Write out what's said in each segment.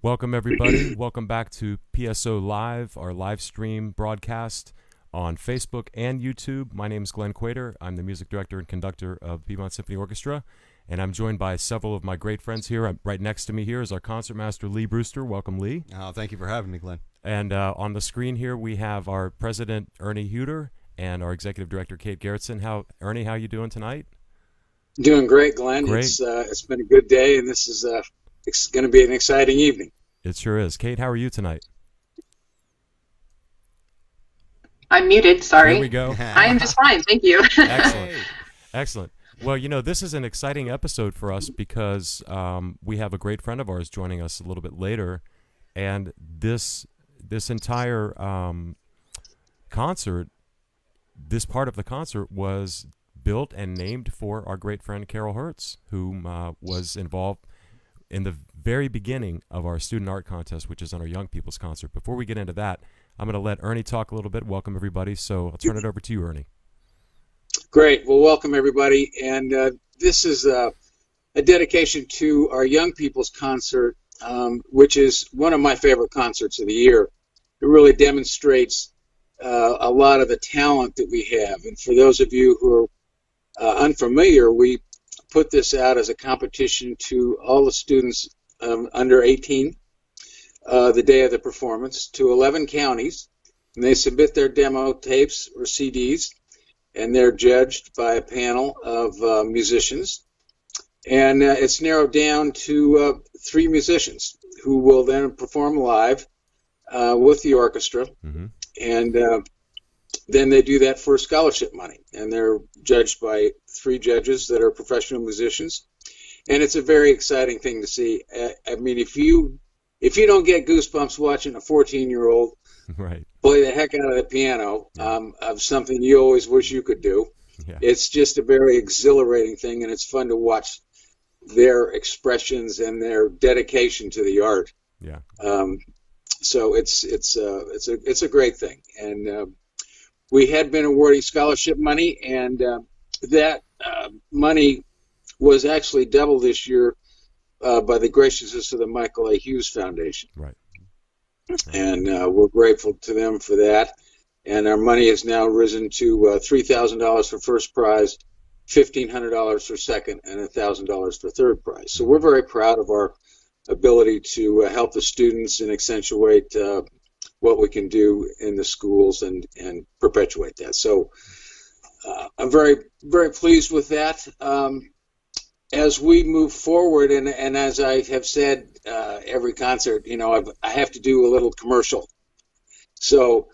Welcome, everybody. Welcome back to PSO Live, our live stream broadcast on Facebook and YouTube. My name is Glenn Quater. I'm the music director and conductor of Piedmont Symphony Orchestra, and I'm joined by several of my great friends here. Right next to me here is our concertmaster, Lee Brewster. Welcome, Lee. Oh, thank you for having me, Glenn. And on the screen here, we have our president, Ernie Huter, and our executive director, Kate Gerritsen. Ernie, how you doing tonight? Doing great, Glenn. Great. It's been a good day, and this is it's going to be an exciting evening. It sure is. Kate, how are you tonight? I'm muted, sorry. There we go. I am just fine, thank you. Excellent. Excellent. Well, this is an exciting episode for us because we have a great friend of ours joining us a little bit later, and this entire concert, this part of the concert was built and named for our great friend Carol Hertz, who was involved in the very beginning of our student art contest, which is on our Young People's Concert. Before we get into that, I'm going to let Ernie talk a little bit. Welcome, everybody. So I'll turn it over to you, Ernie. Great. Well, welcome, everybody. And this is a dedication to our Young People's Concert, which is one of my favorite concerts of the year. It really demonstrates a lot of the talent that we have. And for those of you who are unfamiliar, we put this out as a competition to all the students under 18 the day of the performance to 11 counties, and they submit their demo tapes or CDs, and they're judged by a panel of musicians, and it's narrowed down to 3 musicians who will then perform live with the orchestra, and then they do that for scholarship money, and they're judged by 3 judges that are professional musicians, and it's a very exciting thing to see. I mean, if you don't get goosebumps watching a 14-year-old right. play the heck out of the piano of something you always wish you could do, it's just a very exhilarating thing, and it's fun to watch their expressions and their dedication to the art. Yeah. So it's a great thing, and we had been awarding scholarship money, and that money was actually doubled this year by the graciousness of the Michael A. Hughes Foundation. Right. And we're grateful to them for that. And our money has now risen to $3,000 for first prize, $1,500 for second, and $1,000 for third prize. So we're very proud of our ability to help the students and accentuate what we can do in the schools and perpetuate that. So I'm very, very pleased with that. As we move forward, and as I have said every concert, I have to do a little commercial. So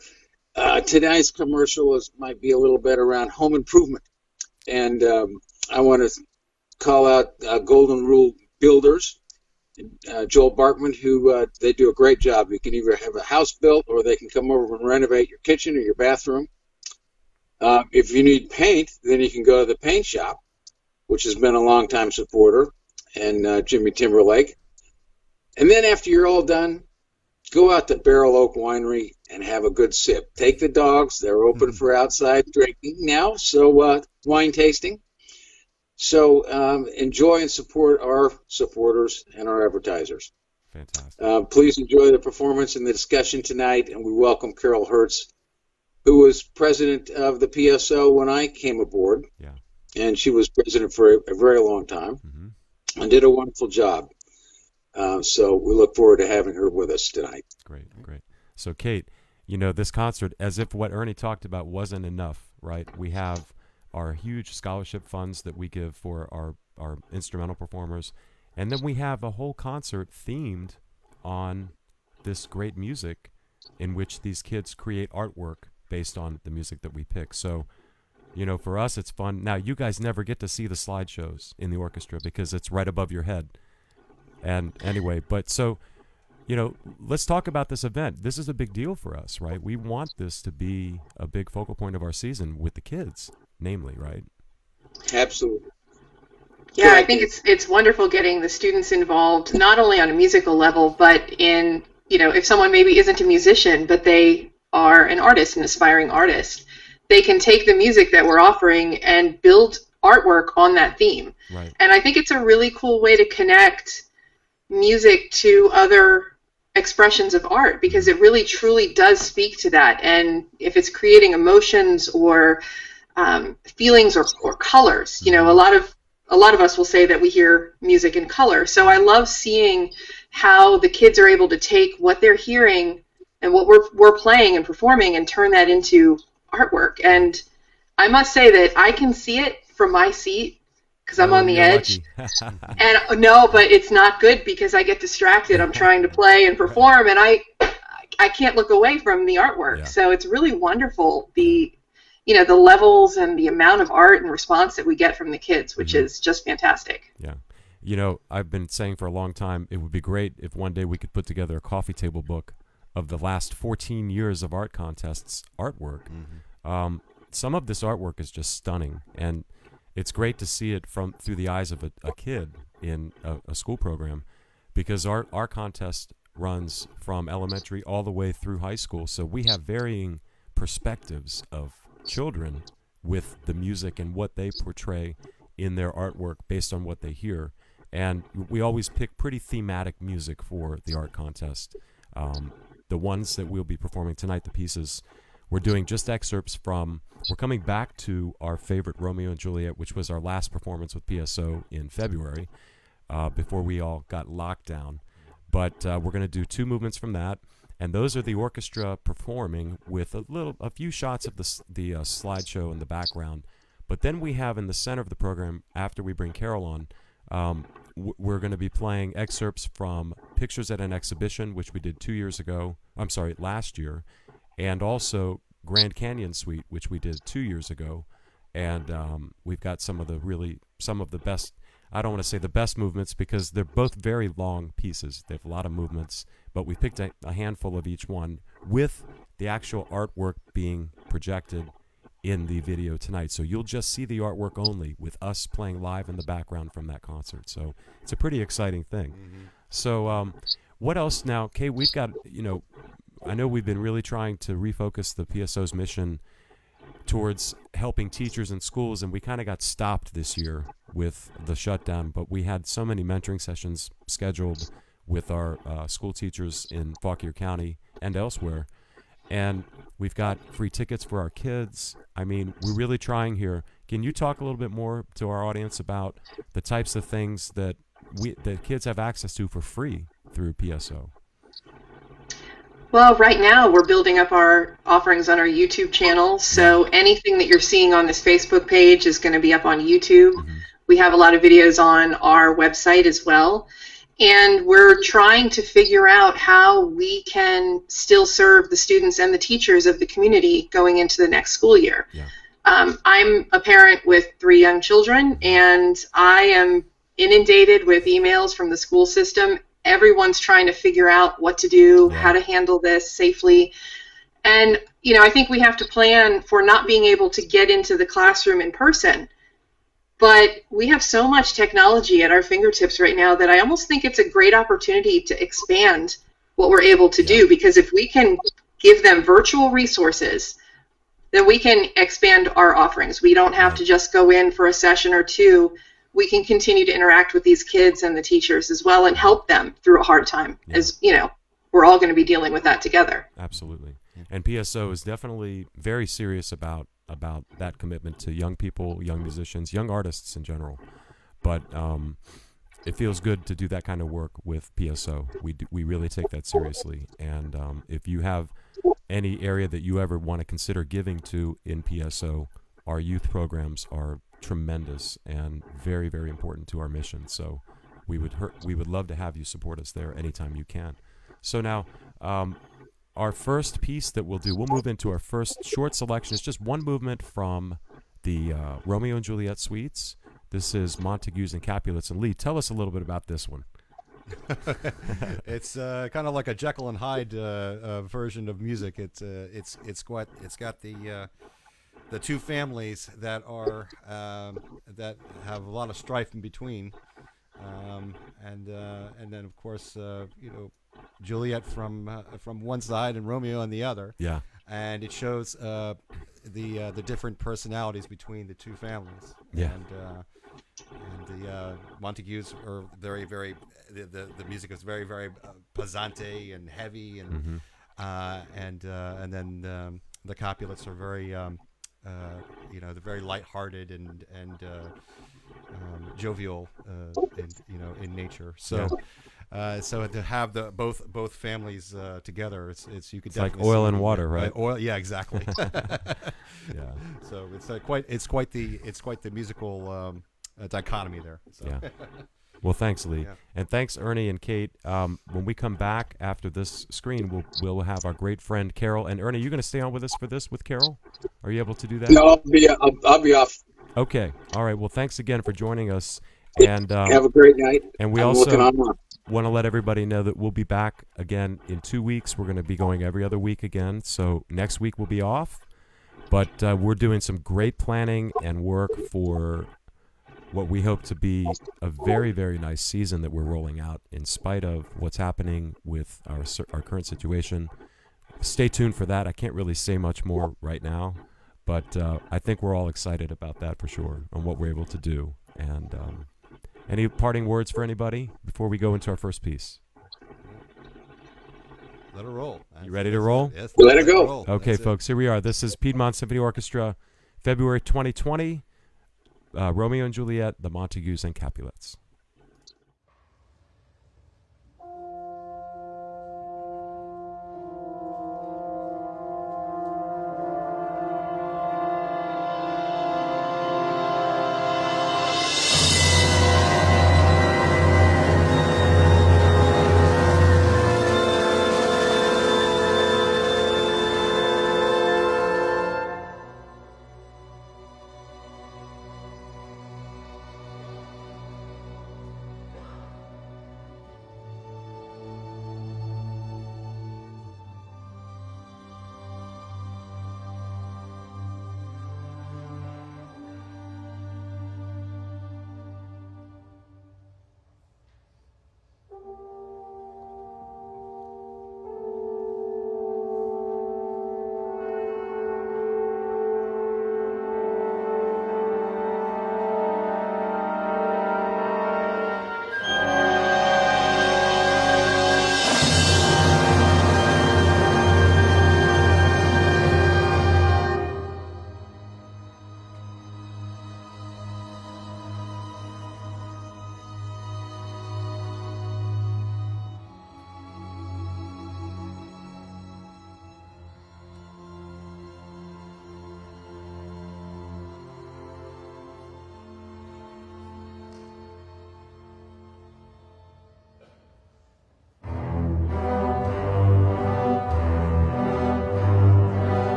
tonight's commercial might be a little bit around home improvement. And I want to call out Golden Rule Builders, Joel Barkman, who they do a great job. You can either have a house built or they can come over and renovate your kitchen or your bathroom. If you need paint, then you can go to the paint shop, which has been a long-time supporter, and Jimmy Timberlake. And then after you're all done, go out to Barrel Oak Winery and have a good sip. Take the dogs. They're open for outside drinking now, so wine tasting. So enjoy and support our supporters and our advertisers. Fantastic. Please enjoy the performance and the discussion tonight, and we welcome Carol Hertz, who was president of the PSO when I came aboard. Yeah. And she was president for a very long time and did a wonderful job. So we look forward to having her with us tonight. Great. So, Kate, this concert, as if what Ernie talked about wasn't enough, right? We have our huge scholarship funds that we give for our instrumental performers, and then we have a whole concert themed on this great music in which these kids create artwork based on the music that we pick. So, for us, it's fun. Now, you guys never get to see the slideshows in the orchestra because it's right above your head. And anyway, but so, let's talk about this event. This is a big deal for us, right? We want this to be a big focal point of our season with the kids, namely, right? Absolutely. Yeah, I think it's wonderful getting the students involved, not only on a musical level, but in, if someone maybe isn't a musician, but they are an artist, an aspiring artist, they can take the music that we're offering and build artwork on that theme. Right. And I think it's a really cool way to connect music to other expressions of art, because it really truly does speak to that. And if it's creating emotions or feelings or colors, a lot of us will say that we hear music in color. So I love seeing how the kids are able to take what they're hearing and what we're playing and performing and turn that into artwork. And I must say that I can see it from my seat because I'm on the edge. And no, but it's not good because I get distracted. I'm trying to play and perform, and I can't look away from the artwork. Yeah. So it's really wonderful, the levels and the amount of art and response that we get from the kids, which is just fantastic. Yeah. I've been saying for a long time, it would be great if one day we could put together a coffee table book of the last 14 years of art contests artwork. Some of this artwork is just stunning, and it's great to see it through the eyes of a kid in a school program, because our contest runs from elementary all the way through high school. So we have varying perspectives of children with the music and what they portray in their artwork based on what they hear. And we always pick pretty thematic music for the art contest. The ones that we'll be performing tonight, the pieces, we're doing just excerpts from, we're coming back to our favorite Romeo and Juliet, which was our last performance with PSO in February, before we all got locked down. But we're going to do 2 movements from that, and those are the orchestra performing with a few shots of the slideshow in the background. But then we have in the center of the program, after we bring Carol on, we're going to be playing excerpts from Pictures at an Exhibition, which we did last year, and also Grand Canyon Suite, which we did 2 years ago. And we've got some of the best, I don't want to say the best movements because they're both very long pieces. They have a lot of movements, but we picked a handful of each one with the actual artwork being projected in the video tonight. So you'll just see the artwork only with us playing live in the background from that concert. So it's a pretty exciting thing. So what else now? Kay, we've got, I know we've been really trying to refocus the PSO's mission towards helping teachers in schools, and we kind of got stopped this year with the shutdown, but we had so many mentoring sessions scheduled with our school teachers in Fauquier County and elsewhere. And we've got free tickets for our kids. I mean, we're really trying here. Can you talk a little bit more to our audience about the types of things that kids have access to for free through PSO? Well, right now we're building up our offerings on our YouTube channel. So anything that you're seeing on this Facebook page is going to be up on YouTube. We have a lot of videos on our website as well. And we're trying to figure out how we can still serve the students and the teachers of the community going into the next school year. I'm a parent with 3 young children, and I am inundated with emails from the school system. Everyone's trying to figure out what to do, how to handle this safely. And, I think we have to plan for not being able to get into the classroom in person. But we have so much technology at our fingertips right now that I almost think it's a great opportunity to expand what we're able to do, because if we can give them virtual resources, then we can expand our offerings. We don't have to just go in for a session or 2. We can continue to interact with these kids and the teachers as well and help them through a hard time. As we're all going to be dealing with that together. Absolutely. And PSO is definitely very serious about that commitment to young people, young musicians, young artists in general. But it feels good to do that kind of work with PSO. We really take that seriously. And if you have any area that you ever want to consider giving to in PSO, our youth programs are tremendous and very, very important to our mission. So we would love to have you support us there anytime you can. So now, our first piece that we'll move into our first short selection. It's just one movement from the Romeo and Juliet suites. This is Montagues and Capulets. And Lee, tell us a little bit about this one. It's kind of like a Jekyll and Hyde version of music. It's got the 2 families that are that have a lot of strife in between, and then of course Juliet from one side and Romeo on the other. Yeah. And it shows the different personalities between the 2 families. Yeah. And the Montagues are very, very. The music is very, very pesante and heavy, Mm-hmm. and then the Capulets are very, they're very lighthearted and jovial, in nature. Yeah. So to have the both families together, it's you could It's like definitely oil see and water, right? oil, yeah, exactly. Yeah. So it's quite the musical dichotomy there. So. Yeah. Well, thanks, Lee, Yeah. and thanks, Ernie and Kate. When we come back after this screen, we'll have our great friend Carol and Ernie. You going to stay on with us for this with Carol? Are you able to do that? No, I'll be off. Okay. All right. Well, thanks again for joining us, and Have a great night. we I'm also looking online. want to let everybody know that we'll be back again in 2 weeks. We're going to be going every other week again. So next week we'll be off, but we're doing some great planning and work for what we hope to be a very, very nice season that we're rolling out in spite of what's happening with our current situation. Stay tuned for that. I can't really say much more right now, but I think we're all excited about that for sure, on what we're able to do. And any parting words for anybody before we go into our first piece? Let it roll. You ready to roll? Yes. Let it go. roll. Okay, That's it. folks, here we are. This is Piedmont Symphony Orchestra, February 2020, Romeo and Juliet, the Montagues and Capulets.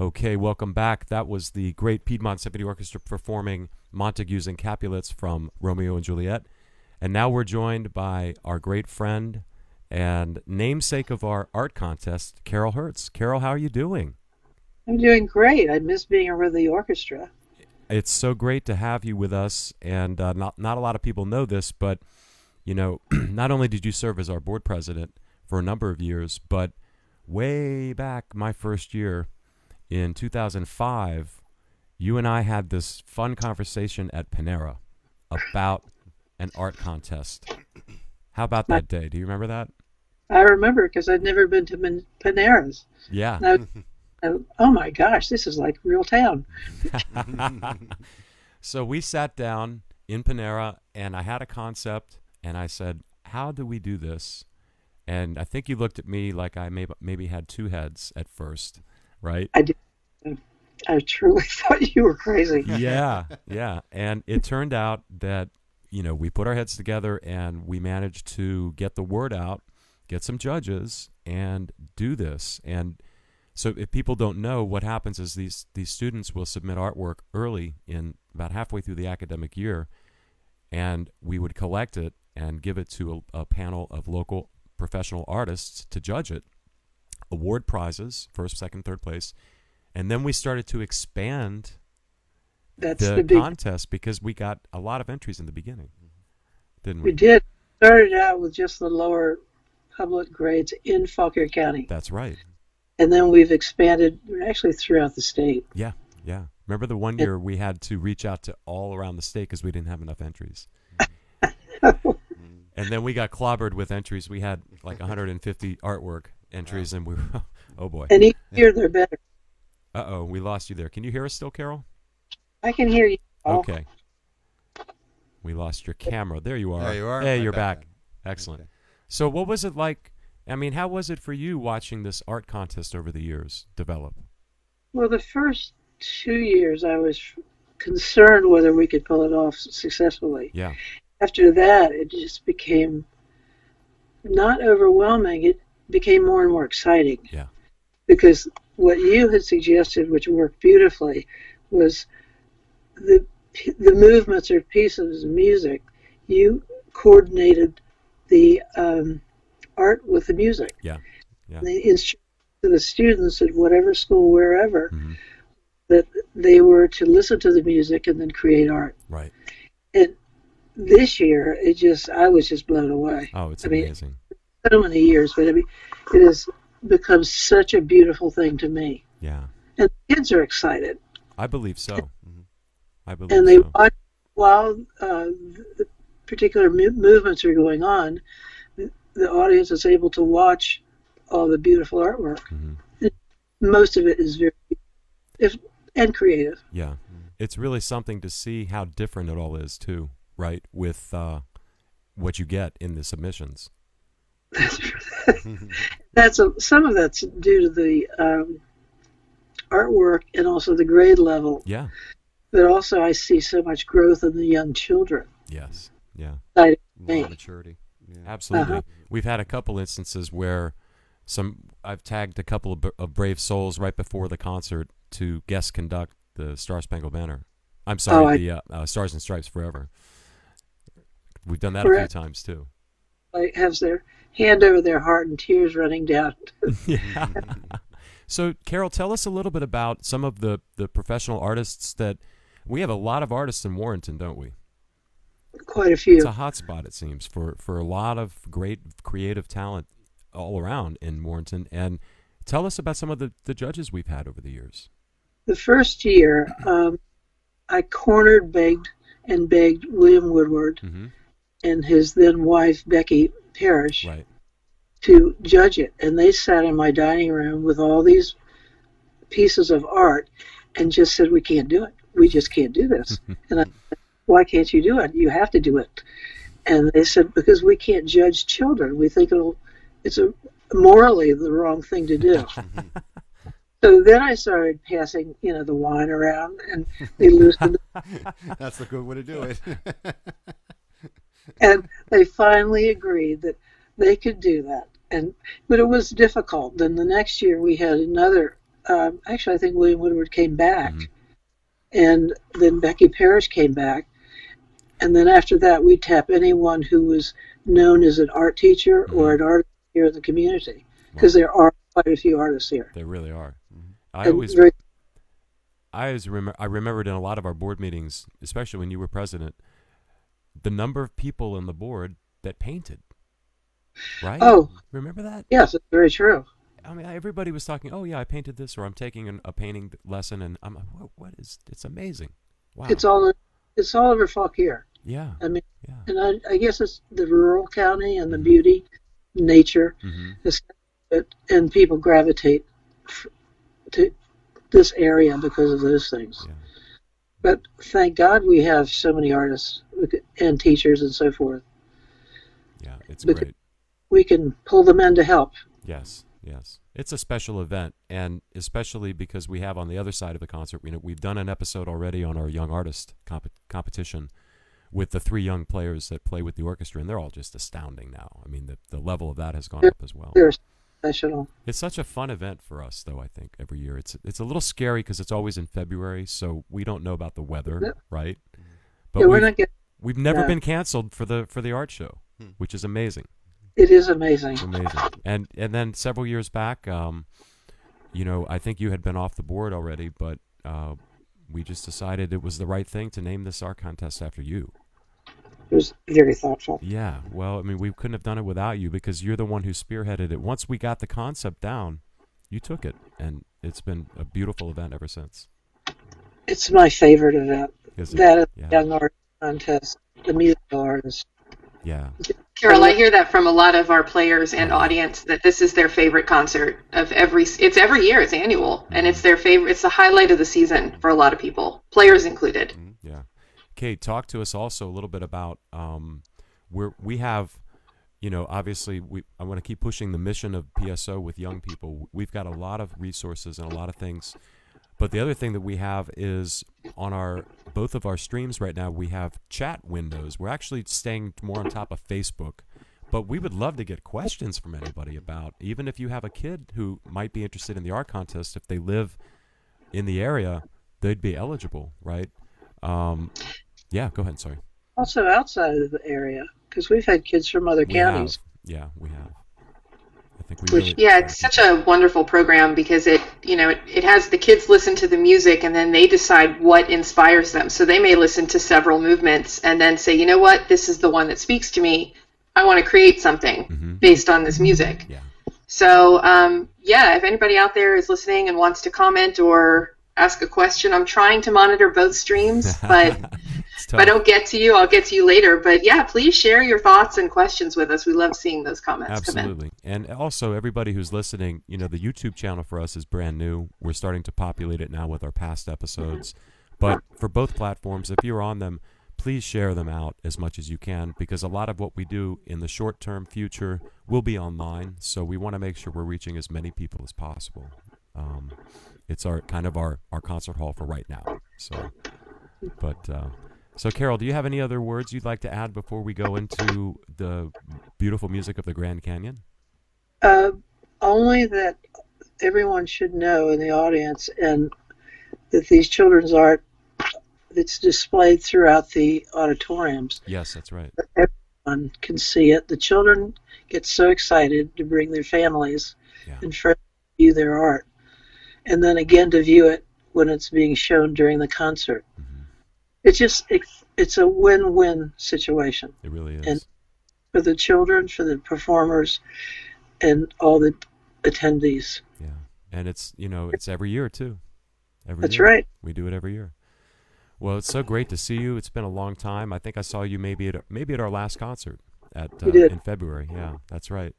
Okay, welcome back. That was the great Piedmont Symphony Orchestra performing Montagues and Capulets from Romeo and Juliet. And now we're joined by our great friend and namesake of our art contest, Carol Hertz. Carol, how are you doing? I'm doing great. I miss being with the orchestra. It's so great to have you with us, and not a lot of people know this, but you know, not only did you serve as our board president for a number of years, but way back my first year in 2005, you and I had this fun conversation at Panera about an art contest. How about that day? Do you remember that? I remember because I'd never been to Panera's. Yeah. Oh my gosh, this is like real town. So we sat down in Panera, and I had a concept, and I said, how do we do this? And I think you looked at me like I maybe had two heads at first, right? I did. I truly thought you were crazy. Yeah, yeah. And it turned out that, you know, we put our heads together and we managed to get the word out, get some judges, and do this. And so if people don't know, what happens is these students will submit artwork early in about halfway through the academic year, and we would collect it and give it to a panel of local professional artists to judge it, award prizes, first, second, third place, and then we started to expand the contest because we got a lot of entries in the beginning, didn't we? We did. Started out with just the lower public grades in Fauquier County. That's right. And then we've expanded actually throughout the state. Yeah, yeah. Remember the one year we had to reach out to all around the state because we didn't have enough entries. And then we got clobbered with entries. We had like 150 artwork entries, and we were, oh boy. And each year they're better. Uh-oh, we lost you there. Can you hear us still, Carol? I can hear you. Okay. We lost your camera. There you are. There you are. Hey, Right you're back. back. Excellent. Okay. So what was it like? I mean, how was it for you watching this art contest over the years develop? Well, the first 2 years I was concerned whether we could pull it off successfully. Yeah. After that, it just became not overwhelming. It became more and more exciting. Yeah. Because what you had suggested, which worked beautifully, was the movements or pieces of music. You coordinated the art with the music. Yeah. Yeah. The instruction to the students at whatever school, wherever, Mm-hmm. that they were to listen to the music and then create art. Right. And this year, I was just blown away. Oh, it's I mean, amazing. So many years, but I mean, it has become such a beautiful thing to me. Yeah. And the kids are excited. I believe so. Mhm. I believe And they so. watch while the particular movements are going on. The audience is able to watch all the beautiful artwork. Mm-hmm. Most of it is very and creative. Yeah. It's really something to see how different it all is, too, right, with what you get in the submissions. Some of that's due to the artwork and also the grade level. Yeah. But also I see so much growth in the young children. Yes. Yeah. Exciting to More me. maturity. Yeah. Absolutely. Uh-huh. We've had a couple instances where I've tagged a couple of brave souls right before the concert to guest conduct the Star Spangled Banner. I'm sorry, the Stars and Stripes Forever. We've done that a few times too. Like has their hand over their heart and tears running down. Yeah. So, Carol, tell us a little bit about some of the professional artists that we have. A lot of artists in Warrenton, don't we? Quite a few. It's a hot spot, it seems, for a lot of great creative talent all around in Warrenton. And tell us about some of the judges we've had over the years. The first year, I begged William Woodward Mm-hmm. and his then wife, Becky Parrish, Right. to judge it. And they sat in my dining room with all these pieces of art and just said, we can't do it. We just can't do this. And I said, why can't you do it? You have to do it. And they said, because we can't judge children. We think it's morally the wrong thing to do. So then I started passing, the wine around, and they loosened That's the good way to do it. and they finally agreed that they could do that. But it was difficult. Then the next year we had another actually, I think William Woodward came back, Mm-hmm. and then Becky Parrish came back, and then after that, we tap anyone who was known as an art teacher or Mm-hmm. an artist here in the community, because Wow, there are quite a few artists here, they really are. Mhm. I and always very I remembered in a lot of our board meetings, especially when you were president, the number of people on the board that painted. Right? oh Remember that? yes, it's very true. I mean, everybody was talking. Oh yeah, I painted this, or I'm taking a painting lesson, and I'm like, what is? It's amazing. It's Wow. all it's all over Fauquier. Yeah. I mean, Yeah. and I guess it's the rural county and the Mm-hmm. beauty, nature, Mm-hmm. and people gravitate to this area because of those things. Yeah. But thank God we have so many artists and teachers and so forth. Yeah. It's Because great. we can pull them in to help. Yes. Yes. It's a special event, and especially because we have on the other side of the concert, we've done an episode already on our young artist competition with the 3 young players that play with the orchestra, and they're all just astounding now. I mean, the level of that has gone They're, up as well. they're professional. It's such a fun event for us, though. I think every year it's a little scary because it's always in February, so we don't know about the weather, Yeah, right? Mhm. But yeah, we're not getting. we've never No, been canceled for the art show, Hmm. which is amazing. it is amazing. It's amazing. And then several years back, I think you had been off the board already, but we just decided it was the right thing to name this art contest after you. It was very thoughtful. Yeah. Well, I mean, we couldn't have done it without you because you're the one who spearheaded it. Once we got the concept down, you took it, and it's been a beautiful event ever since. It's my favorite event. Is it? That is the Yeah. young artist contest, the musical artist. Yeah. Carol, I hear that from a lot of our players and Oh, yeah. audience that this is their favorite concert of it's every year, it's annual, and it's their favorite, it's the highlight of the season for a lot of people, players included. Yeah. Kate, talk to us also a little bit about we have, obviously I want to keep pushing the mission of PSO with young people. We've got a lot of resources and a lot of things. But the other thing that we have is on both of our streams right now, we have chat windows. We're actually staying more on top of Facebook, but we would love to get questions from anybody about, even if you have a kid who might be interested in the art contest, if they live in the area, they'd be eligible, right? Yeah, go ahead. Sorry. Also outside of the area, because we've had kids from other We have. counties. Yeah, we have. I think we Which- really. Yeah, it's such a wonderful program because it has the kids listen to the music and then they decide what inspires them. So they may listen to several movements and then say, you know what, this is the one that speaks to me. I want to create something Mhm. based on this music. Yeah. So, if anybody out there is listening and wants to comment or ask a question, I'm trying to monitor both streams, but It's if I tough. don't get to you, I'll get to you later. But yeah, please share your thoughts and questions with us. We love seeing those comments come in. Absolutely. And also, everybody who's listening, the YouTube channel for us is brand new. We're starting to populate it now with our past episodes. But for both platforms, if you're on them, please share them out as much as you can, because a lot of what we do in the short-term future will be online. So we want to make sure we're reaching as many people as possible. It's our concert hall for right now. So Carol, do you have any other words you'd like to add before we go into the beautiful music of the Grand Canyon? Only that everyone should know in the audience, and that these children's art that's displayed throughout the auditoriums, Yes, that's right. everyone can see it. The children get so excited to bring their families Yeah. and friends to view their art, and then again to view it when it's being shown during the concert. Mhm. It's a win-win situation It really is. And- for the children, for the performers, and all the attendees. Yeah. And it's every year too. That's year. right. We do it every year. Well, it's so great to see you. It's been a long time. I think I saw you maybe at our last concert You did. in February. Yeah, that's right.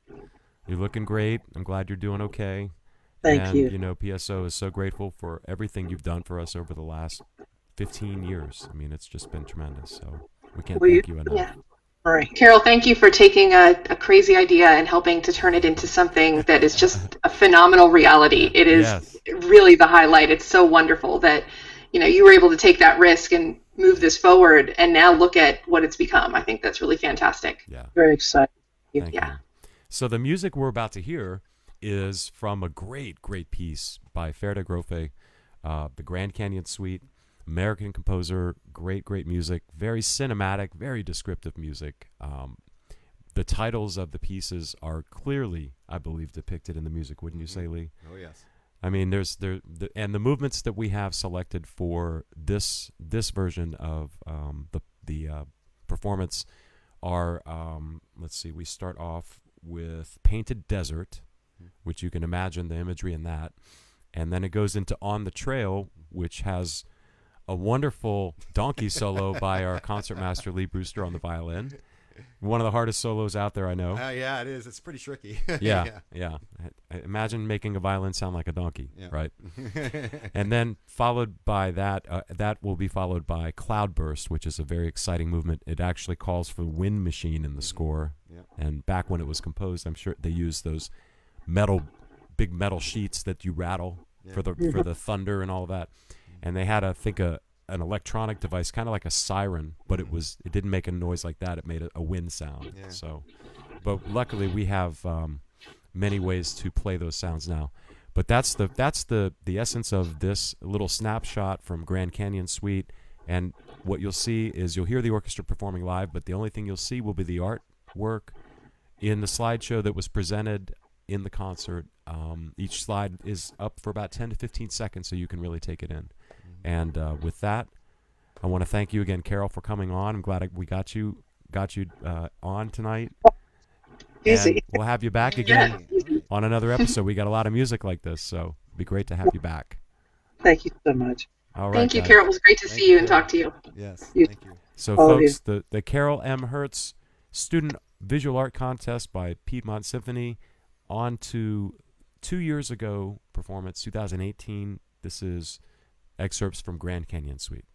You're looking great. I'm glad you're doing okay. Thank you. PSO is so grateful for everything you've done for us over the last 15 years. I mean, it's just been tremendous. So we can't Well, thank you enough. Yeah. Right. Carol, thank you for taking a crazy idea and helping to turn it into something that is just a phenomenal reality. It is Yes. really the highlight. It's so wonderful that you were able to take that risk and move this forward and now look at what it's become. I think that's really fantastic. Yeah. Very excited. Thank Yeah. you. So the music we're about to hear is from a great, great piece by Ferda Grofe, the Grand Canyon Suite. American composer, great, great music, very cinematic, very descriptive music. The titles of the pieces are clearly, I believe, depicted in the music. Wouldn't you say, Lee? Oh yes. I mean, and the movements that we have selected for this version of the performance are, let's see, we start off with Painted Desert, which you can imagine the imagery in that, and then it goes into On the Trail, which has a wonderful donkey solo by our concertmaster Lee Brewster on the violin. One of the hardest solos out there, I know. Yeah, it is. It's pretty tricky. Yeah. Imagine making a violin sound like a donkey, Yeah. right? And then followed by that will be followed by Cloudburst, which is a very exciting movement. It actually calls for Wind Machine in the score. Yeah. And back when it was composed, I'm sure they used those big metal sheets that you rattle for the thunder and all that. And they had, I think, an electronic device, kind of like a siren, but it didn't make a noise like that. It made a wind sound. Yeah. So, but luckily we have many ways to play those sounds now. But that's the essence of this little snapshot from Grand Canyon Suite. And what you'll see is you'll hear the orchestra performing live, but the only thing you'll see will be the artwork in the slideshow that was presented in the concert. Each slide is up for about 10 to 15 seconds, so you can really take it in. And with that, I want to thank you again, Carol, for coming on. I'm glad we got you on tonight. Easy. And we'll have you back again on another episode. We got a lot of music like this, so it'd be great to have you back. Thank you so much. All right, Thank you, guys. Carol. It was great to see you and talk to you. Yes. You- Thank you. So, All of folks, the Carol M. Hertz Student Visual Art Contest by Piedmont Symphony, on to 2 years ago performance, 2018. This is excerpts from Grand Canyon Suite.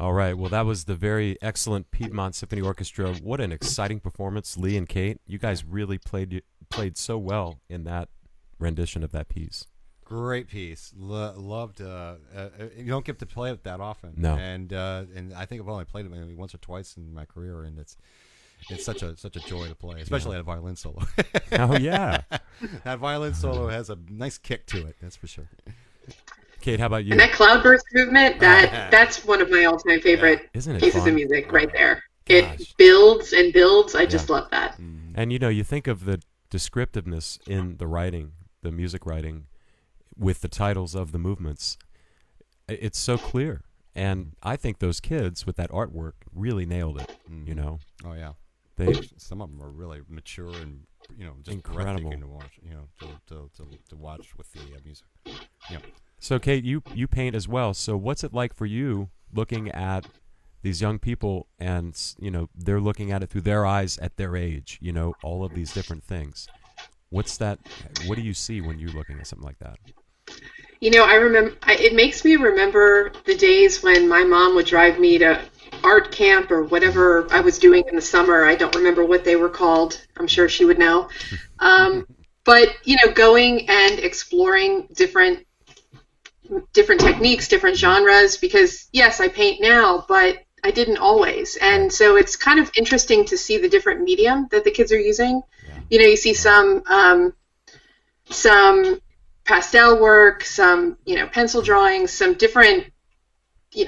All right. Well, that was the very excellent Piedmont Symphony Orchestra. What an exciting performance, Lee and Kate. You guys really played so well in that rendition of that piece. Great piece. Loved. You don't get to play it that often. No. And I think I've only played it maybe once or twice in my career, and it's such a joy to play, especially at a violin solo. Oh yeah, that violin solo has a nice kick to it. That's for sure. Kate, how about you? And that cloudburst movement, that's one of my all-time favorite Isn't it pieces fun? of music right there. Gosh. It builds and builds. I just love that. And you think of the descriptiveness in the writing, the music writing, with the titles of the movements. It's so clear. And I think those kids with that artwork really nailed it, Oh yeah. Some of them are really mature and just incredible breathtaking to watch. To watch with the music. Yeah. So Kate, you paint as well. So what's it like for you looking at these young people and they're looking at it through their eyes at their age, all of these different things. What do you see when you're looking at something like that? I remember, it makes me remember the days when my mom would drive me to art camp or whatever I was doing in the summer. I don't remember what they were called. I'm sure she would know. But, going and exploring different techniques, different genres, because yes, I paint now, but I didn't always. And so it's kind of interesting to see the different medium that the kids are using. Yeah. You see some pastel work, some, pencil drawings, some different,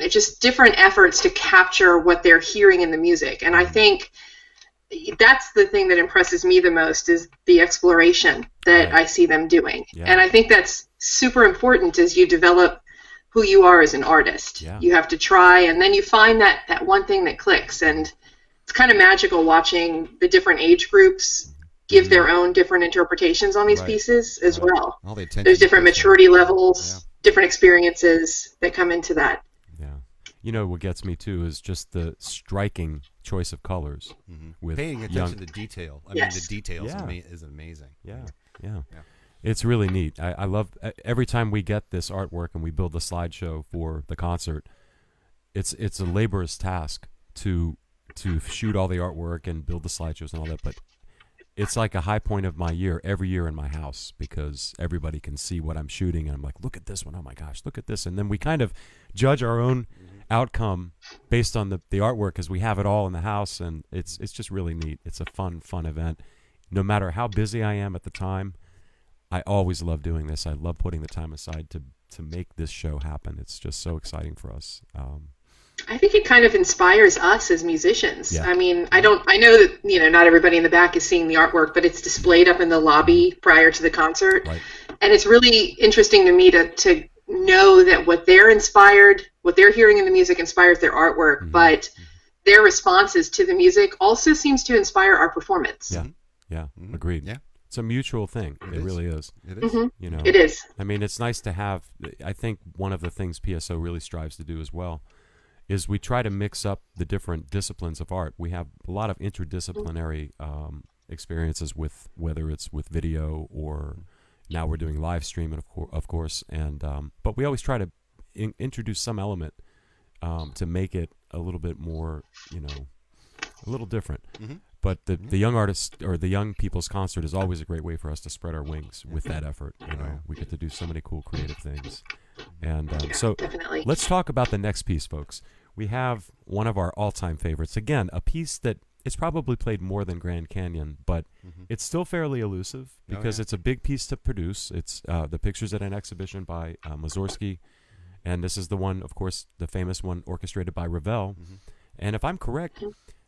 just different efforts to capture what they're hearing in the music. And I think that's the thing that impresses me the most is the exploration that I see them doing. Yeah. And I think that's super important as you develop who you are as an artist. Yeah. You have to try, and then you find that one thing that clicks. And it's kind of magical watching the different age groups give their own different interpretations on these pieces as well. All the attention. There's different maturity levels, different experiences that come into that. Yeah. What gets me too is just the striking choice of colors. With paying attention to detail. I mean, the details is amazing. Yeah. It's really neat. I love every time we get this artwork and we build the slideshow for the concert. It's a laborious task to shoot all the artwork and build the slideshows and all that, but it's like a high point of my year every year in my house because everybody can see what I'm shooting and I'm like, look at this one. Oh my gosh, look at this. And then we kind of judge our own outcome based on the artwork because we have it all in the house, and it's just really neat. It's a fun event. No matter how busy I am at the time, I always love doing this. I love putting the time aside to make this show happen. It's just so exciting for us. I think it kind of inspires us as musicians. Yeah. I mean, I know that, not everybody in the back is seeing the artwork, but it's displayed up in the lobby prior to the concert. Right. And it's really interesting to me to know that what they're hearing in the music inspires their artwork, but their responses to the music also seems to inspire our performance. Yeah. Agreed. Yeah. It's a mutual thing. It really is. It is. It is. I mean, it's nice to have. I think one of the things PSO really strives to do as well is we try to mix up the different disciplines of art. We have a lot of interdisciplinary experiences with whether it's with video or now we're doing live streaming, of course. And but we always try to introduce some element to make it a little bit more, a little different. But the young artists or the young people's concert is always a great way for us to spread our wings with that effort. We get to do so many cool creative things. And so definitely. Let's talk about the next piece, folks. We have one of our all-time favorites. Again, a piece that it's probably played more than Grand Canyon, but it's still fairly elusive because it's a big piece to produce. It's the Pictures at an Exhibition by Mussorgsky. And this is the one, of course, the famous one orchestrated by Ravel. And if I'm correct,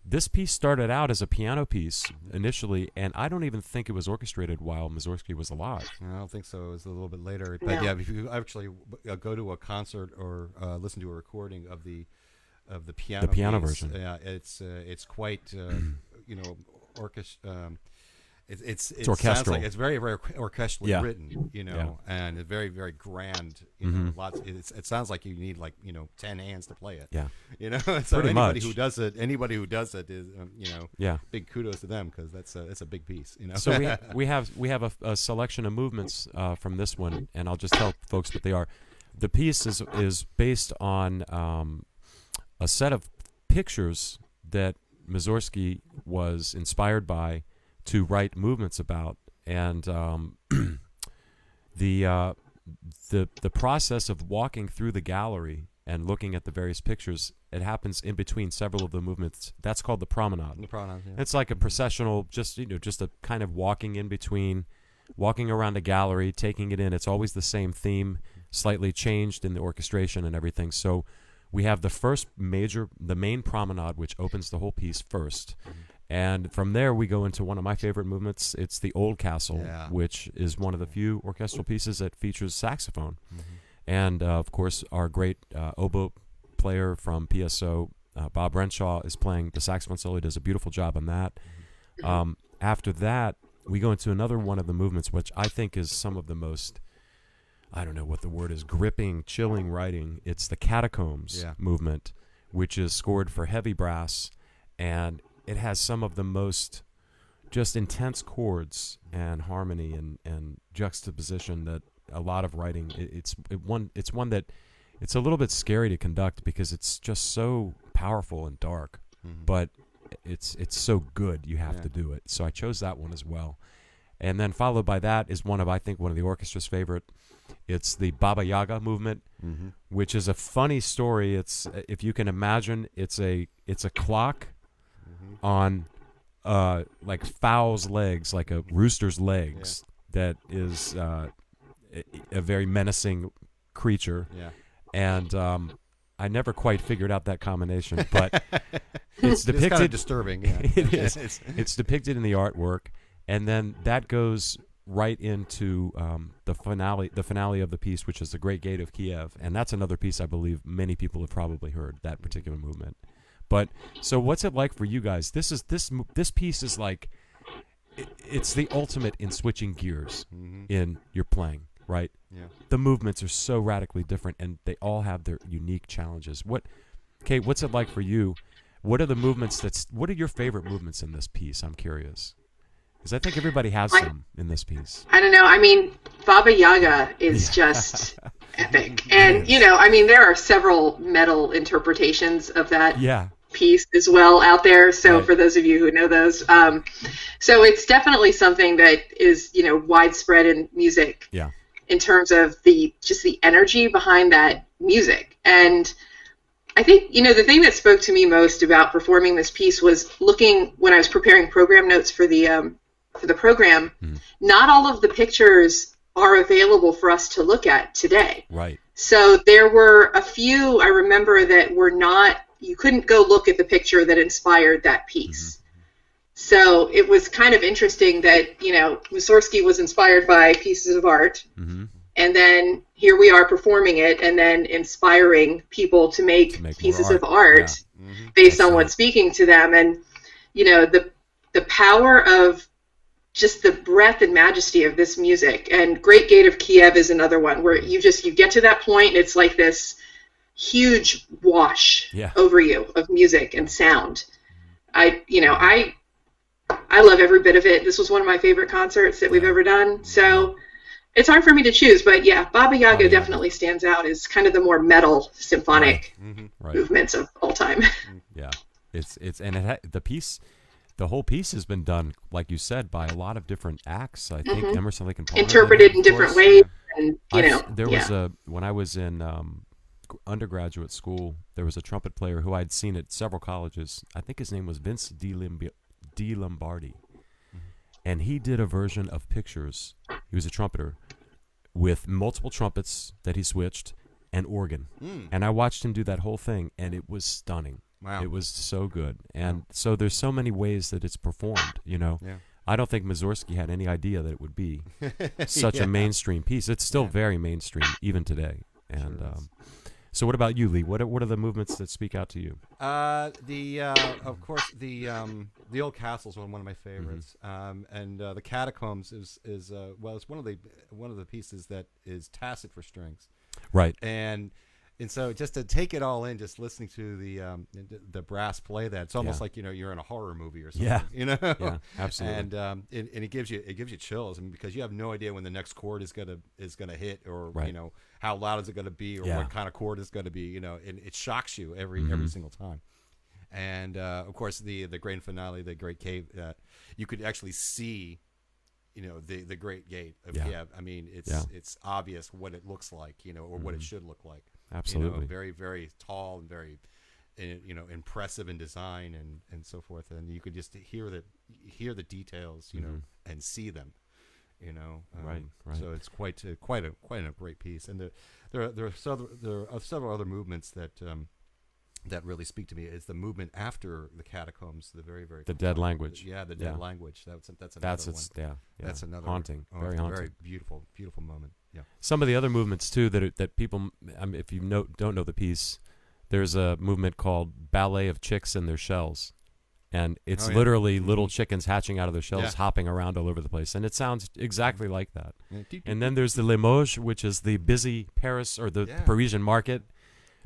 this piece started out as a piano piece initially, and I don't even think it was orchestrated while Mussorgsky was alive. I don't think so. It was a little bit later. But yeah, if you actually go to a concert or listen to a recording of the piano piece, version, it's quite It's orchestral. It's very, very orchestrally written, and it's very, very grand. Lots. It sounds like you need 10 hands to play it. Yeah, So Pretty anybody much. Anybody who does it is, big kudos to them because that's a big piece. So we have a selection of movements from this one, and I'll just tell folks what they are. The piece is based on a set of pictures that Mussorgsky was inspired by to write movements about, and the the process of walking through the gallery and looking at the various pictures, it happens in between several of the movements. That's called the promenade. The promenade. Yeah. It's like a processional, just just a kind of walking in between, walking around a gallery, taking it in. It's always the same theme, slightly changed in the orchestration and everything. So we have the main promenade, which opens the whole piece first. And from there, we go into one of my favorite movements. It's the Old Castle, which is one of the few orchestral pieces that features saxophone. And, of course, our great oboe player from PSO, Bob Renshaw, is playing the saxophone solo. He does a beautiful job on that. After that, we go into another one of the movements, which I think is some of the most, I don't know what the word is, gripping, chilling writing. It's the Catacombs movement, which is scored for heavy brass, and it has some of the most just intense chords and harmony and juxtaposition that a lot of writing. It's one that it's a little bit scary to conduct because it's just so powerful and dark, but it's so good you have to do it. So I chose that one as well. And then followed by that is I think one of the orchestra's favorite. It's the Baba Yaga movement, which is a funny story. It's, if you can imagine, it's a clock on like fowl's legs, like a rooster's legs, that is a very menacing creature. And I never quite figured out that combination, but it's depicted. It's kind of disturbing. Yeah. It is. It's depicted in the artwork, and then that goes right into the finale of the piece, which is the Great Gate of Kiev, and that's another piece I believe many people have probably heard, that particular movement. But so, what's it like for you guys? This piece is like, it's the ultimate in switching gears in your playing, right? Yeah. The movements are so radically different, and they all have their unique challenges. Kate, what's it like for you? What are the movements what are your favorite movements in this piece? I'm curious. Because I think everybody has some in this piece. I don't know. I mean, Baba Yaga is just epic. And, there are several metal interpretations of that piece as well out there. So for those of you who know those, so it's definitely something that is, widespread in music in terms of the energy behind that music. And I think, the thing that spoke to me most about performing this piece was looking when I was preparing program notes for the program. Not all of the pictures are available for us to look at today. Right. So there were a few I remember that were not, you couldn't go look at the picture that inspired that piece. So it was kind of interesting that, Mussorgsky was inspired by pieces of art. And then here we are performing it and then inspiring people to make pieces of art based on what's speaking to them. And, the power of just the breadth and majesty of this music. And Great Gate of Kiev is another one where you get to that point, and it's like this huge wash over you of music and sound. I love every bit of it. This was one of my favorite concerts that we've ever done. So it's hard for me to choose, but Baba Yaga definitely stands out as kind of the more metal symphonic movements of all time. Yeah, the whole piece has been done, like you said, by a lot of different acts. I think Emerson, Lake and Palmer interpreted in different ways, and there was when I was in undergraduate school, there was a trumpet player who I'd seen at several colleges. I think his name was Vince D. Lombardi. And he did a version of Pictures. He was a trumpeter with multiple trumpets that he switched and organ. And I watched him do that whole thing, and it was stunning. Wow. It was so good. And so there's so many ways that it's performed, I don't think Mussorgsky had any idea that it would be such a mainstream piece. It's still very mainstream even today. And so what about you, Lee? What are the movements that speak out to you? Of course, the Old Castle is one of my favorites, and the Catacombs is it's one of the pieces that is tacit for strings, right? And And so just to take it all in, just listening to the brass play that, it's almost Yeah. like you're in a horror movie or something. Yeah. You know. Yeah, absolutely. And it gives you chills, I mean, because you have no idea when the next chord is gonna hit, or Right. how loud is it gonna be, or Yeah. what kind of chord is gonna be. And it shocks you every single time. And of course the grand finale, the Great Cave, you could actually see the Great Gate of Yeah. Kiev. I mean, Yeah. it's obvious what it looks like, or what it should look like. Absolutely. Very, very tall and very, impressive in design and so forth. And you could just hear the details, and see them. Right. So it's quite a great piece. And there are several other movements that really speak to me. Is the movement after the catacombs, the very, very The dead language. Yeah, the dead Yeah. language. That's another That's one. its yeah. That's another haunting. oh, Very it's a haunting. very beautiful moment. Yeah. Some of the other movements too that people, if you don't know the piece, there's a movement called Ballet of Chicks in Their Shells, and it's Oh, yeah. literally little chickens hatching out of their shells, Yeah. hopping around all over the place, and it sounds exactly like that. Yeah. And then there's the Limoges, which is the busy Paris or the Yeah. Parisian market,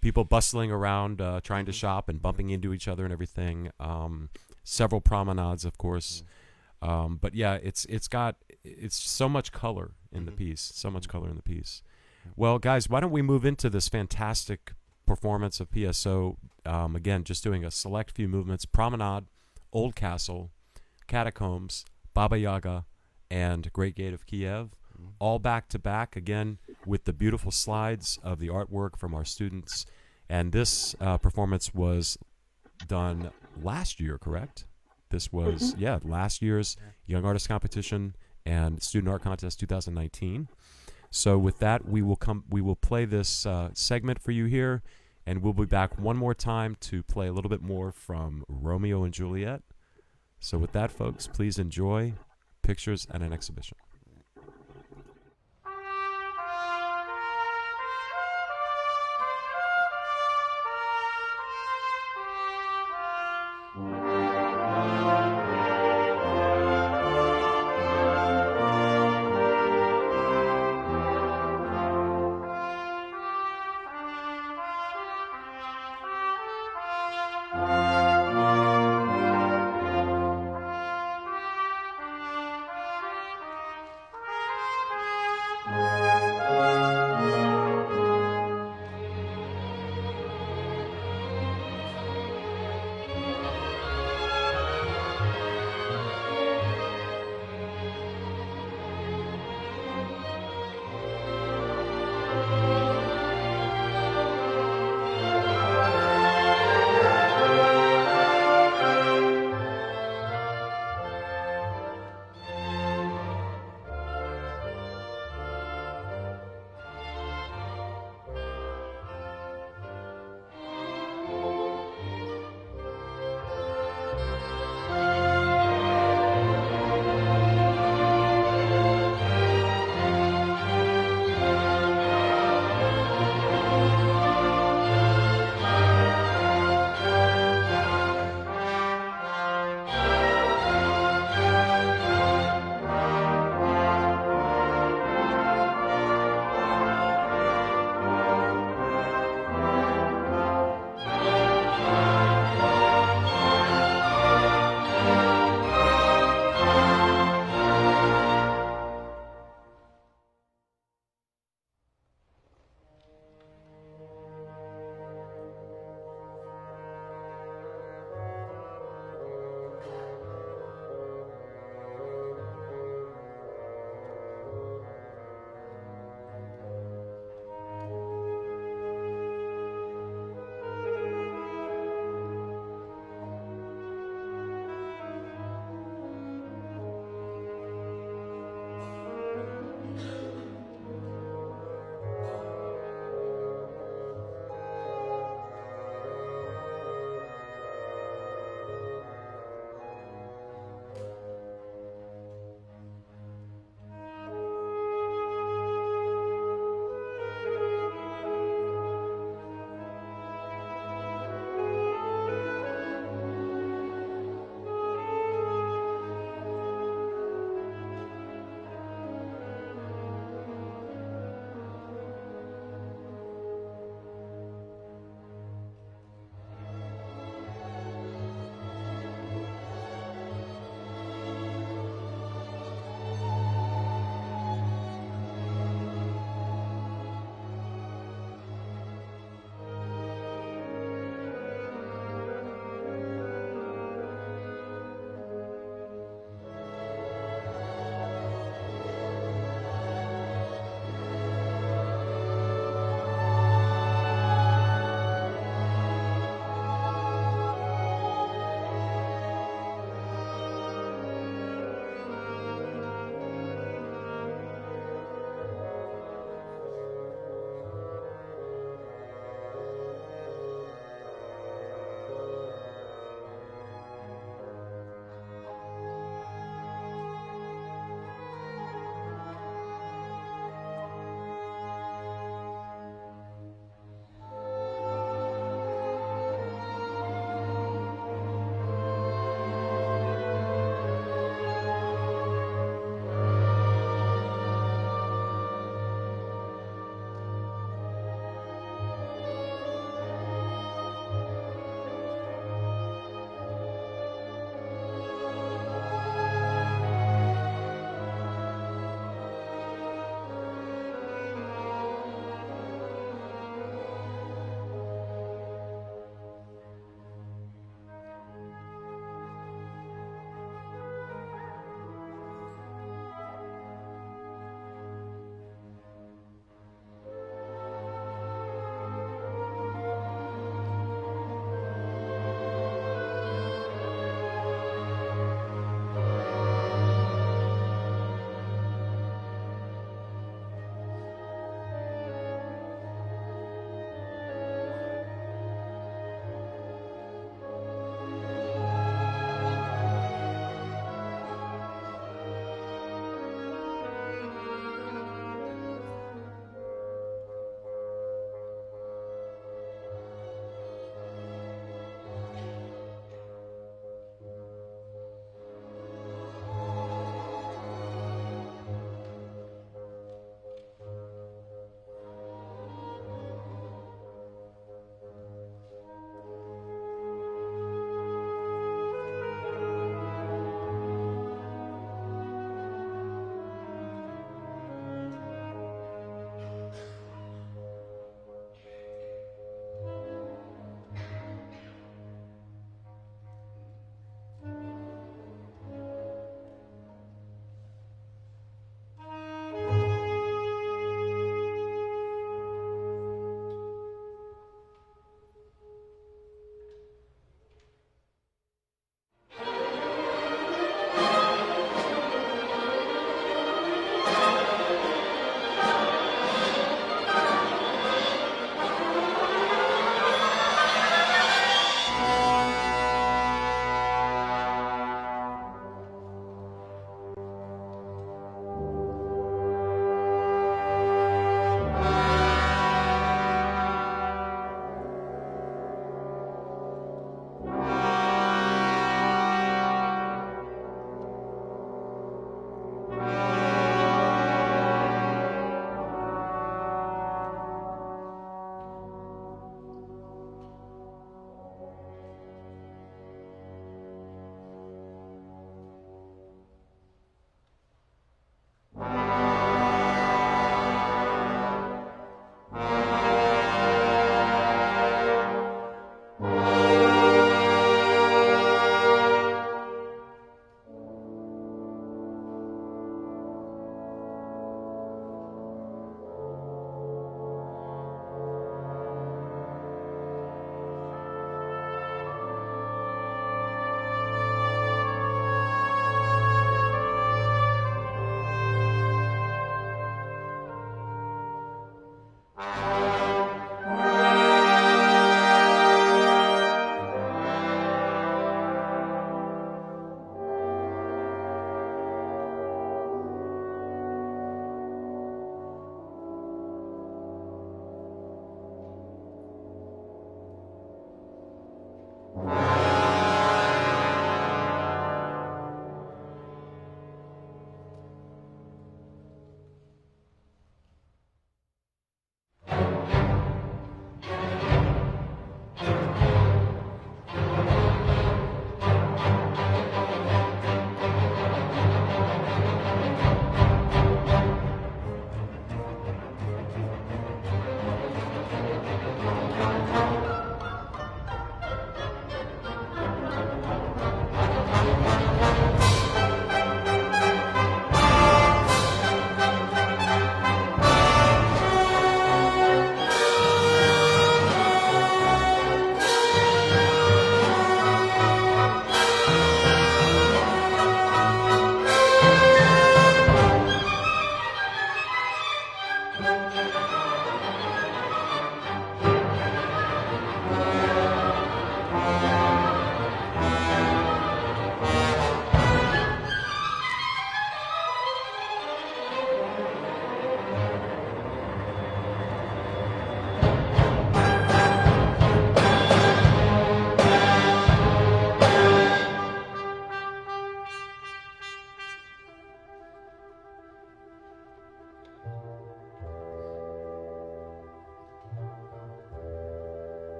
people bustling around, trying to shop and bumping into each other and everything. Several promenades, of course. But yeah, it's so much color in the piece, so much color in the piece. Well, guys, why don't we move into this fantastic performance of PSO? Again, just doing a select few movements: Promenade, Old Castle, Catacombs, Baba Yaga, and Great Gate of Kiev, all back to back, again, with the beautiful slides of the artwork from our students. And this performance was done last year, correct? This was, last year's Young Artist Competition and Student Art Contest 2019. So with that, we will play this segment for you here, and we'll be back one more time to play a little bit more from Romeo and Juliet. So with that, folks, please enjoy Pictures at an Exhibition.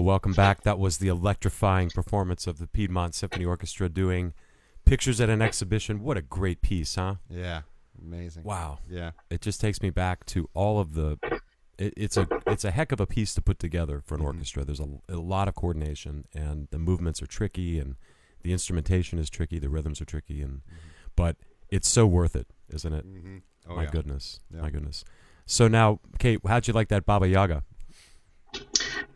welcome back. That was the electrifying performance of the Piedmont Symphony Orchestra doing Pictures at an Exhibition. What a great piece, huh? Yeah, amazing. Wow. Yeah. It just takes me back to all of the. It's a heck of a piece to put together for an orchestra. There's a lot of coordination, and the movements are tricky, and the instrumentation is tricky, the rhythms are tricky, and but it's so worth it, isn't it? Mm-hmm. Oh, My yeah. goodness, Yeah. my goodness. So now, Kate, how'd you like that Baba Yaga?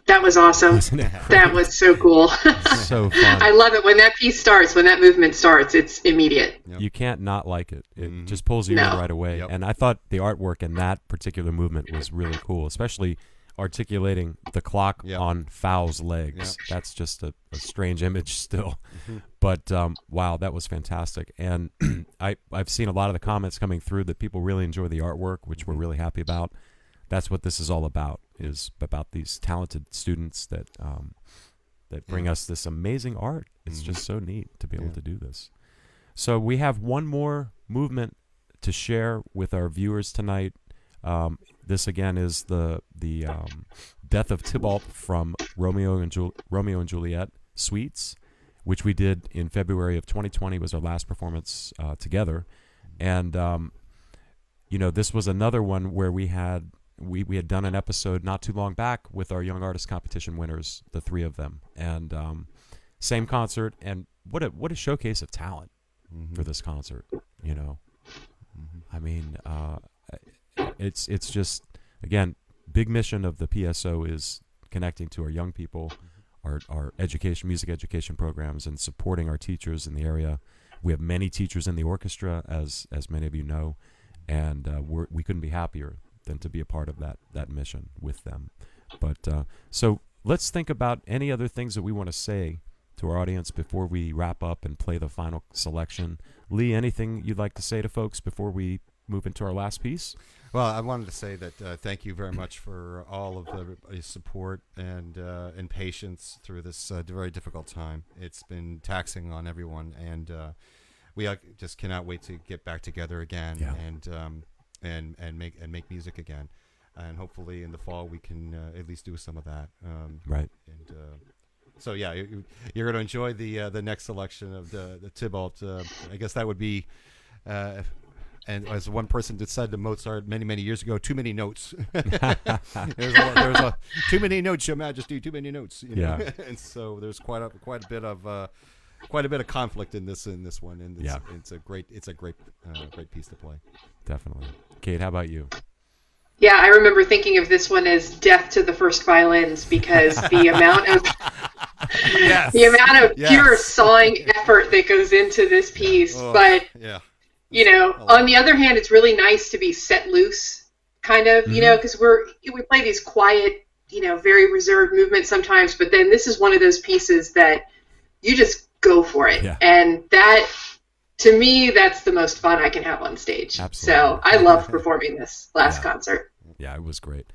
That was awesome. Wasn't it That was so cool. so fun? I love it when that piece starts, when that movement starts, it's immediate. Yep. You can't not like it. It Mhm. just pulls you No. in right away. Yep. And I thought the artwork in that particular movement was really cool, especially articulating the clock Yep. on Fowl's legs. That's just a strange image still. But wow, that was fantastic. And I've seen a lot of the comments coming through that people really enjoy the artwork, which we're really happy about. That's what this is all about, is about these talented students that bring us this amazing art. It's just so neat to be able to do this. So we have one more movement to share with our viewers tonight. This again is the Death of Tybalt from Romeo and Juliet Suites, which we did in February of 2020. Was our last performance together, and this was another one where we had done an episode not too long back with our Young Artist Competition winners, the three of them, and same concert, and what a showcase of talent for this concert. I mean, it's just, again, big mission of the PSO is connecting to our young people, our music education programs, and supporting our teachers in the area. We have many teachers in the orchestra, as many of you know, and we couldn't be happier than to be a part of that mission with them. But so let's think about any other things that we want to say to our audience before we wrap up and play the final selection. Lee, anything you'd like to say to folks before we move into our last piece? Well, I wanted to say that thank you very much for all of everybody's support and patience through this very difficult time. It's been taxing on everyone, and we just cannot wait to get back together again and make music again. And hopefully in the fall we can at least do some of that. Right. And so yeah, you're going to enjoy the next selection of the Tybalt. I guess that would be. And as one person said to Mozart many years ago, too many notes. there's a too many notes, Your Majesty, too many notes. Yeah. And so there's quite a bit of conflict in this one, and it's a great piece to play. Definitely. Kate, how about you? Yeah, I remember thinking of this one as death to the first violins, because the amount of pure sawing effort that goes into this piece. But on the other hand, it's really nice to be set loose, kind of, because we play these quiet, very reserved movements sometimes, but then this is one of those pieces that you just go for it. Yeah. And that, to me, that's the most fun I can have on stage. Absolutely. So I loved performing this last concert. Yeah, it was great.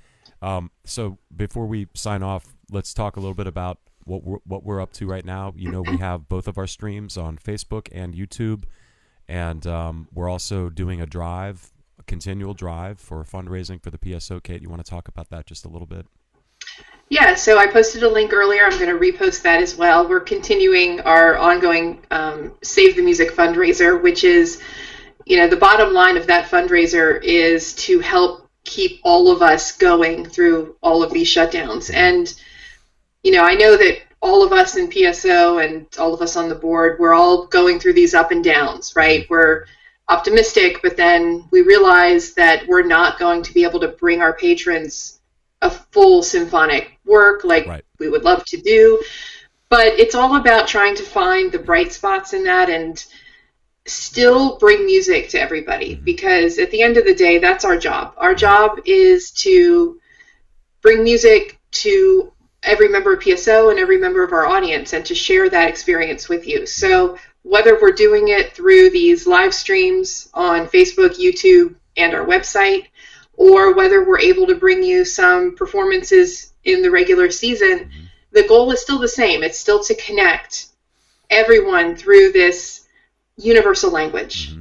So before we sign off, let's talk a little bit about what we're up to right now. We have both of our streams on Facebook and YouTube. And we're also doing a continual drive for fundraising for the PSO. Kate, you want to talk about that just a little bit? Yeah, so I posted a link earlier. I'm going to repost that as well. We're continuing our ongoing Save the Music fundraiser, which is, the bottom line of that fundraiser is to help keep all of us going through all of these shutdowns. And, I know that all of us in PSO and all of us on the board, we're all going through these up and downs, right? We're optimistic, but then we realize that we're not going to be able to bring our patrons a full symphonic work like we would love to do. But it's all about trying to find the bright spots in that and still bring music to everybody, because at the end of the day, that's our job. Our job is to bring music to every member of PSO and every member of our audience, and to share that experience with you. So whether we're doing it through these live streams on Facebook, YouTube, and our website, or whether we're able to bring you some performances in the regular season, the goal is still the same. It's still to connect everyone through this universal language.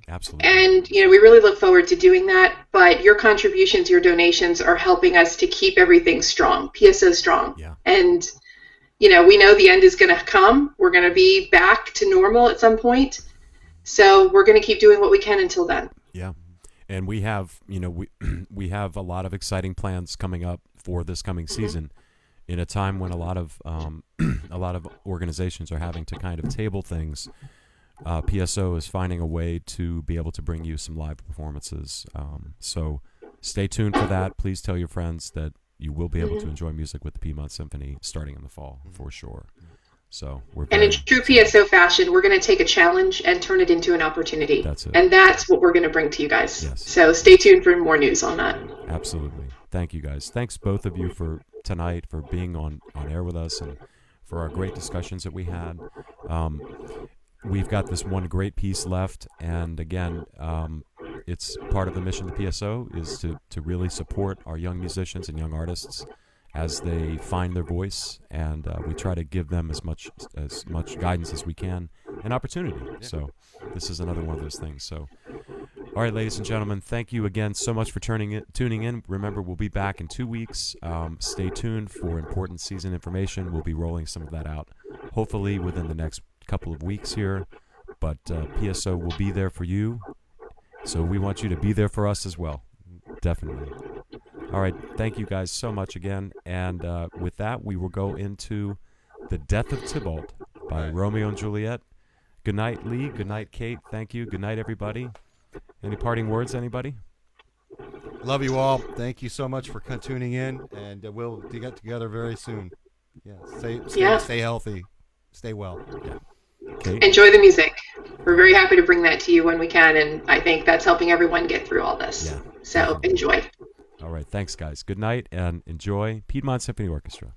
Absolutely. And, we really look forward to doing that. But your contributions, your donations are helping us to keep everything strong, PSO strong. Yeah. And, we know the end is going to come. We're going to be back to normal at some point. So we're going to keep doing what we can until then. Yeah. And we have, we have a lot of exciting plans coming up for this coming season in a time when a lot of organizations are having to kind of table things. PSO is finding a way to be able to bring you some live performances. So stay tuned for that. Please tell your friends that you will be able to enjoy music with the Piedmont Symphony starting in the fall for sure. So and in true PSO fashion, we're going to take a challenge and turn it into an opportunity. That's it. And that's what we're going to bring to you guys. Yes. So stay tuned for more news on that. Absolutely. Thank you, guys. Thanks both of you for tonight, for being on air with us, and for our great discussions that we had. We've got this one great piece left, and again, it's part of the mission of the PSO is to really support our young musicians and young artists as they find their voice, and we try to give them as much guidance as we can and opportunity. Yeah. So this is another one of those things. So, all right, ladies and gentlemen, thank you again so much for tuning in. Remember, we'll be back in 2 weeks. Stay tuned for important season information. We'll be rolling some of that out, hopefully within the next couple of weeks here. But PSO will be there for you, so we want you to be there for us as well. Definitely. All right, thank you guys so much again. And with that, we will go into The Death of Tybalt by Romeo and Juliet. Good night, Lee. Good night, Kate. Thank you. Good night, everybody. Any parting words, anybody? Love you all. Thank you so much for tuning in, and we'll get together very soon. Yeah, stay healthy. Stay well. Yeah. Okay. Enjoy the music. We're very happy to bring that to you when we can, and I think that's helping everyone get through all this. Yeah, so definitely. Enjoy. All right. Thanks, guys. Good night, and enjoy Piedmont Symphony Orchestra.